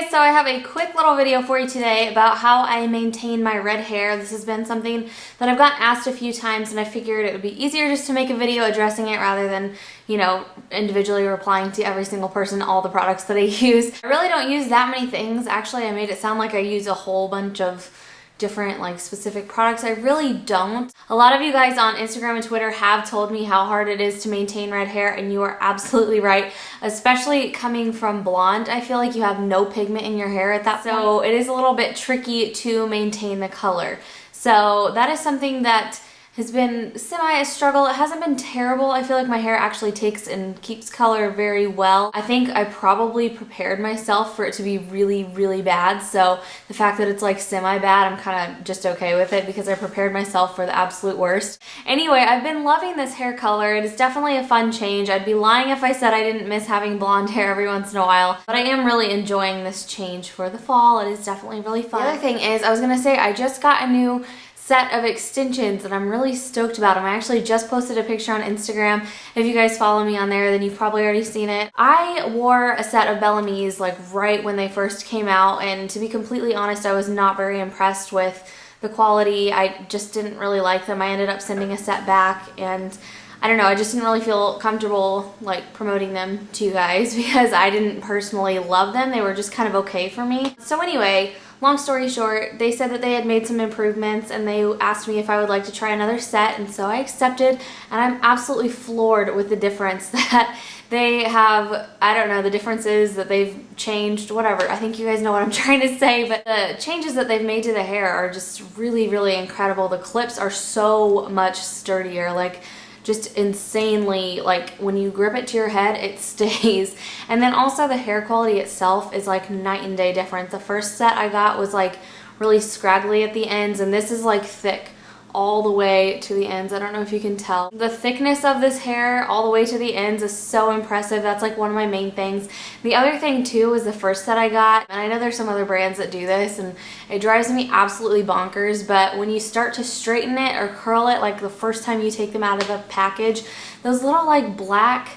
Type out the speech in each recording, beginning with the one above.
guys, so I have a quick little video for you today about how I maintain my red hair. This has been something that I've gotten asked a few times, and I figured it would be easier just to make a video addressing it rather than, you know, individually replying to every single person all the products that I use. I really don't use that many things. Actually, I made it sound like I use a whole bunch of different like specific products. I really don't. A lot of you guys on Instagram and Twitter have told me how hard it is to maintain red hair, and you are absolutely right, especially coming from blonde. I feel like you have no pigment in your hair at that point, so it is a little bit tricky to maintain the color. So that is something that has been a struggle. It hasn't been terrible. I feel like my hair actually takes and keeps color very well. I think I probably prepared myself for it to be really, really bad. So the fact that it's like semi-bad, I'm kind of just okay with it because I prepared myself for the absolute worst. Anyway, I've been loving this hair color. It is definitely a fun change. I'd be lying if I said I didn't miss having blonde hair every once in a while, but I am really enjoying this change for the fall. It is definitely really fun. The other thing is, I was gonna say, I just got a new set of extensions and I'm really stoked about them. I actually just posted a picture on Instagram. If you guys follow me on there, then you've probably already seen it. I wore a set of BellaMi's like right when they first came out, and to be completely honest, I was not very impressed with the quality. I just didn't really like them. I ended up sending a set back, and I don't know, I just didn't really feel comfortable like promoting them to you guys because I didn't personally love them. They were just kind of okay for me. So anyway, long story short, they said that they had made some improvements and they asked me if I would like to try another set, and so I accepted, and I'm absolutely floored with the difference that they have. I don't know, the differences that they've changed, whatever. I think you guys know what I'm trying to say, but the changes that they've made to the hair are just really, really incredible. The clips are so much sturdier, like just insanely, like when you grip it to your head, it stays. And then also the hair quality itself is like night and day difference. The first set I got was like really scraggly at the ends, and this is like thick all the way to the ends. I don't know if you can tell. The thickness of this hair all the way to the ends is so impressive. That's like one of my main things. The other thing too is the first set I got, and I know there's some other brands that do this and it drives me absolutely bonkers, but when you start to straighten it or curl it, like the first time you take them out of the package, those little like black,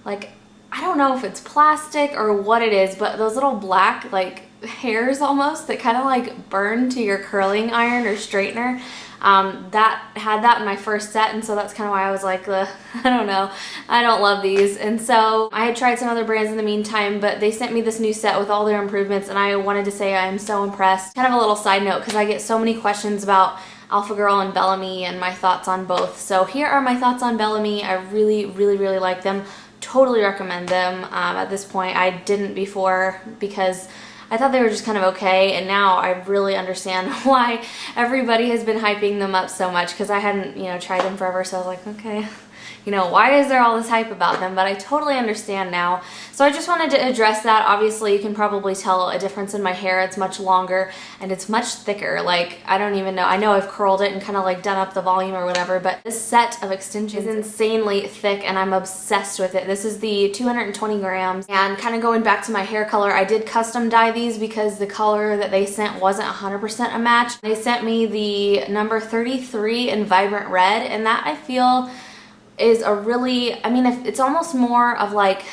like I don't know if it's plastic or what it is, but those little black like hairs almost that kind of like burn to your curling iron or straightener, that had that in my first set, and so that's kind of why I was like, I don't know, I don't love these. And so I had tried some other brands in the meantime, but they sent me this new set with all their improvements, and I wanted to say I'm so impressed. Kind of a little side note, because I get so many questions about Alpha Girl and BellaMi and my thoughts on both. So here are my thoughts on BellaMi. I really, really, really like them. Totally recommend them. At this point, I didn't before because I thought they were just kind of okay, and now I really understand why everybody has been hyping them up so much, because I hadn't, you know, tried them forever, so I was like, okay, you know, why is there all this hype about them? But I totally understand now. So I just wanted to address that. Obviously, you can probably tell a difference in my hair. It's much longer and it's much thicker. Like, I don't even know. I know I've curled it and kind of like done up the volume or whatever, but this set of extensions is insanely thick and I'm obsessed with it. This is the 220 grams. And kind of going back to my hair color, I did custom dye these because the color that they sent wasn't 100% a match. They sent me the number 33 in Vibrant Red, and that I feel is a really, I mean, it's almost more of like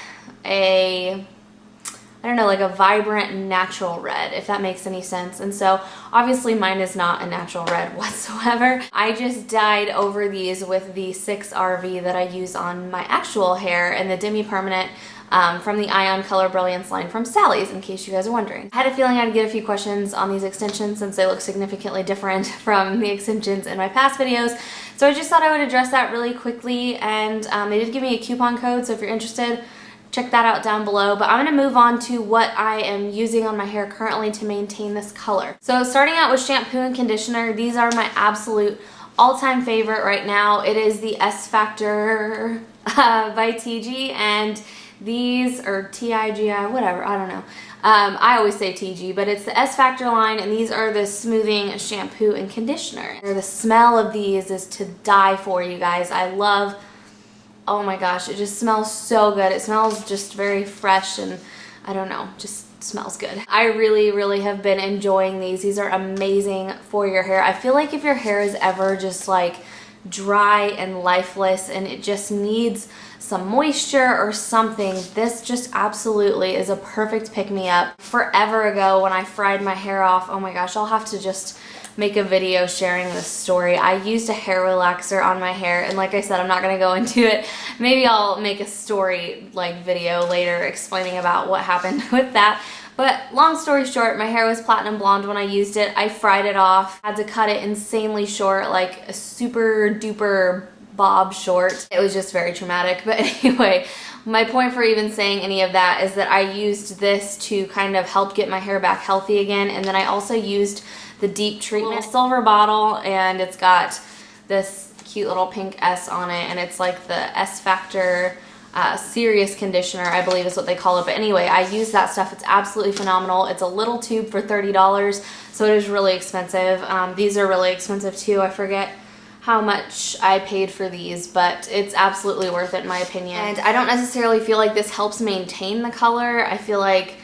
a, I don't know, like a vibrant natural red, if that makes any sense. And so obviously mine is not a natural red whatsoever. I just dyed over these with the 6RV that I use on my actual hair, and the Demi Permenent from the Ion Color Brilliance line from Sally's, in case you guys are wondering. I had a feeling I'd get a few questions on these extensions since they look significantly different from the extensions in my past videos. So I just thought I would address that really quickly, and they did give me a coupon code, so if you're interested, check that out down below. But I'm going to move on to what I am using on my hair currently to maintain this color. So starting out with shampoo and conditioner, these are my absolute all-time favorite right now. It is the S Factor by TIGI, and these are TIGI, whatever, I don't know. I always say TIGI, but it's the S Factor line, and these are the smoothing shampoo and conditioner. The smell of these is to die for, you guys. I love, oh my gosh, it just smells so good. It smells just very fresh, and I don't know, just smells good. I really, really have been enjoying these. These are amazing for your hair. I feel like if your hair is ever just like dry and lifeless and it just needs some moisture or something, this just absolutely is a perfect pick-me-up. Forever ago when I fried my hair off, oh my gosh, I'll have to just make a video sharing this story. I used a hair relaxer on my hair, and like I said, I'm not gonna go into it. Maybe I'll make a story like video later explaining about what happened with that. But long story short, my hair was platinum blonde when I used it. I fried it off, had to cut it insanely short, like a super duper bob short. It was just very traumatic. But anyway, my point for even saying any of that is that I used this to kind of help get my hair back healthy again. And then I also used the deep treatment silver bottle, and it's got this cute little pink S on it, and it's like the S Factor serious conditioner, I believe is what they call it. But anyway, I use that stuff. It's absolutely phenomenal. It's a little tube for $30, so it is really expensive. These are really expensive too. I forget how much I paid for these, but it's absolutely worth it in my opinion. And I don't necessarily feel like this helps maintain the color. I feel like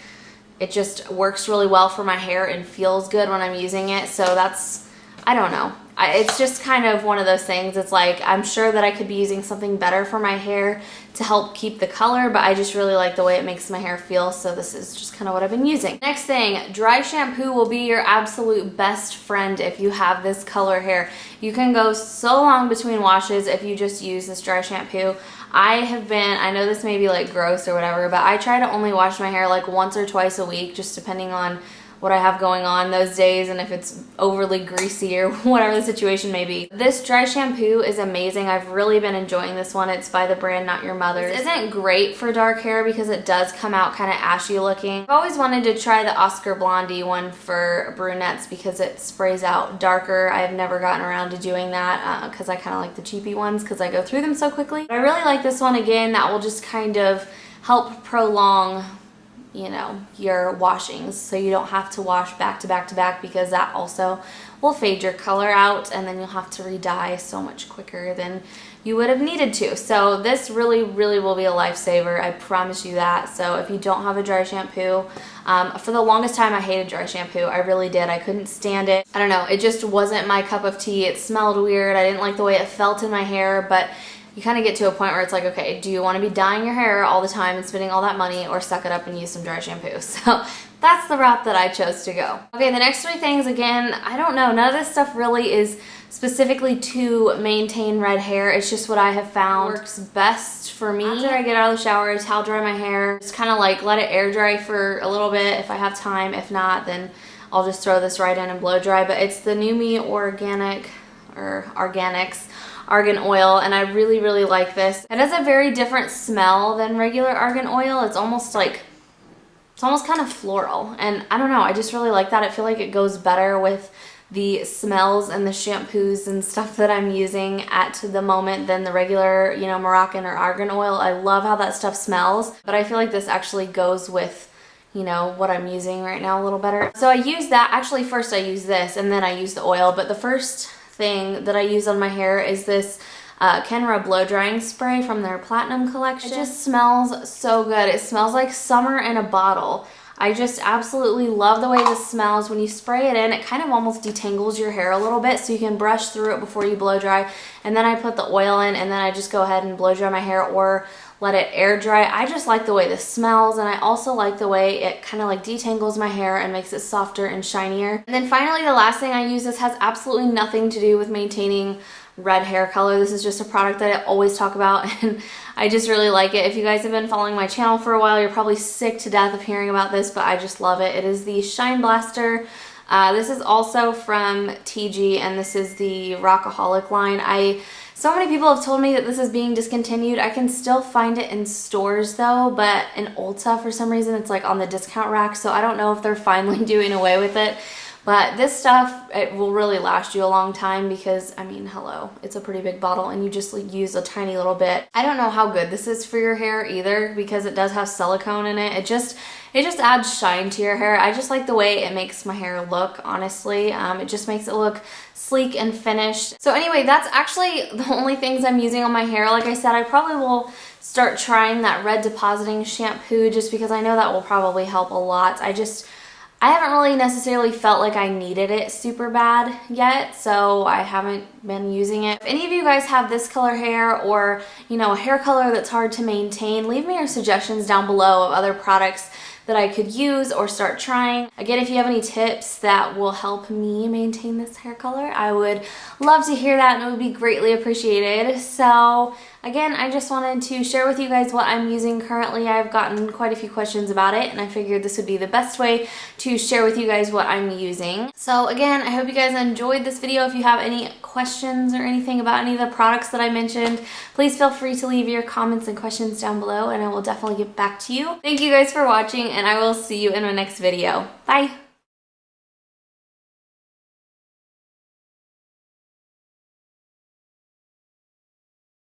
it just works really well for my hair and feels good when I'm using it. So that's, I don't know. It's just kind of one of those things. It's like, I'm sure that I could be using something better for my hair to help keep the color, but I just really like the way it makes my hair feel. So this is just kind of what I've been using. Next thing, dry shampoo will be your absolute best friend if you have this color hair. You can go so long between washes if you just use this dry shampoo. I know this may be like gross or whatever, but I try to only wash my hair like once or twice a week, just depending on what I have going on those days and if it's overly greasy or whatever the situation may be. This dry shampoo is amazing. I've really been enjoying this one. It's by the brand Not Your Mother's. This isn't great for dark hair because it does come out kind of ashy looking. I've always wanted to try the Oscar Blondie one for brunettes because it sprays out darker. I've never gotten around to doing that because I kind of like the cheapy ones because I go through them so quickly. But I really like this one again. That will just kind of help prolong, you know, your washings, so you don't have to wash back to back to back because that also will fade your color out and then you'll have to re-dye so much quicker than you would have needed to. So this really will be a lifesaver, I promise you that. So if you don't have a dry shampoo, for the longest time I hated dry shampoo. I really did. I couldn't stand it. I don't know, it just wasn't my cup of tea. It smelled weird. I didn't like the way it felt in my hair, but you kind of get to a point where it's like, okay, do you want to be dyeing your hair all the time and spending all that money, or suck it up and use some dry shampoo? So that's the route that I chose to go. Okay, the next three things, again, I don't know. None of this stuff really is specifically to maintain red hair. It's just what I have found works best for me. After I get out of the shower, towel dry my hair. Just kind of like let it air dry for a little bit if I have time. If not, then I'll just throw this right in and blow dry. But it's the NuMe Arganics Argan oil, and I really like this. It has a very different smell than regular argan oil. It's almost kind of floral, and I don't know, I just really like that. I feel like it goes better with the smells and the shampoos and stuff that I'm using at the moment than the regular, you know, Moroccan or argan oil. I love how that stuff smells, but I feel like this actually goes with, you know, what I'm using right now a little better. So I use that. Actually, first I use this and then I use the oil, but the first thing that I use on my hair is this Kenra blow drying spray from their Platinum collection. It just smells so good. It smells like summer in a bottle. I just absolutely love the way this smells. When you spray it in, it kind of almost detangles your hair a little bit, so you can brush through it before you blow dry. And then I put the oil in, and then I just go ahead and blow dry my hair or let it air dry. I just like the way this smells, and I also like the way it kind of like detangles my hair and makes it softer and shinier. And then finally, the last thing I use, this has absolutely nothing to do with maintaining red hair color. This is just a product that I always talk about, and I just really like it. If you guys have been following my channel for a while, you're probably sick to death of hearing about this, but I just love it. It is the Shine Blaster. This is also from TIGI, and this is the Rockaholic line. So many people have told me that this is being discontinued. I can still find it in stores though, but in Ulta for some reason it's like on the discount rack, so I don't know if they're finally doing away with it. But this stuff, it will really last you a long time because, I mean, hello, it's a pretty big bottle and you just use a tiny little bit. I don't know how good this is for your hair either because it does have silicone in it. It just adds shine to your hair. I just like the way it makes my hair look, honestly. It just makes it look sleek and finished. So anyway, that's actually the only things I'm using on my hair. Like I said, I probably will start trying that red depositing shampoo just because I know that will probably help a lot. I haven't really necessarily felt like I needed it super bad yet, so I haven't been using it. If any of you guys have this color hair or, you know, a hair color that's hard to maintain, leave me your suggestions down below of other products that I could use or start trying. Again, if you have any tips that will help me maintain this hair color, I would love to hear that and it would be greatly appreciated. So again, I just wanted to share with you guys what I'm using currently. I've gotten quite a few questions about it and I figured this would be the best way to share with you guys what I'm using. So again, I hope you guys enjoyed this video. If you have any questions or anything about any of the products that I mentioned, please feel free to leave your comments and questions down below and I will definitely get back to you. Thank you guys for watching and I will see you in my next video. Bye!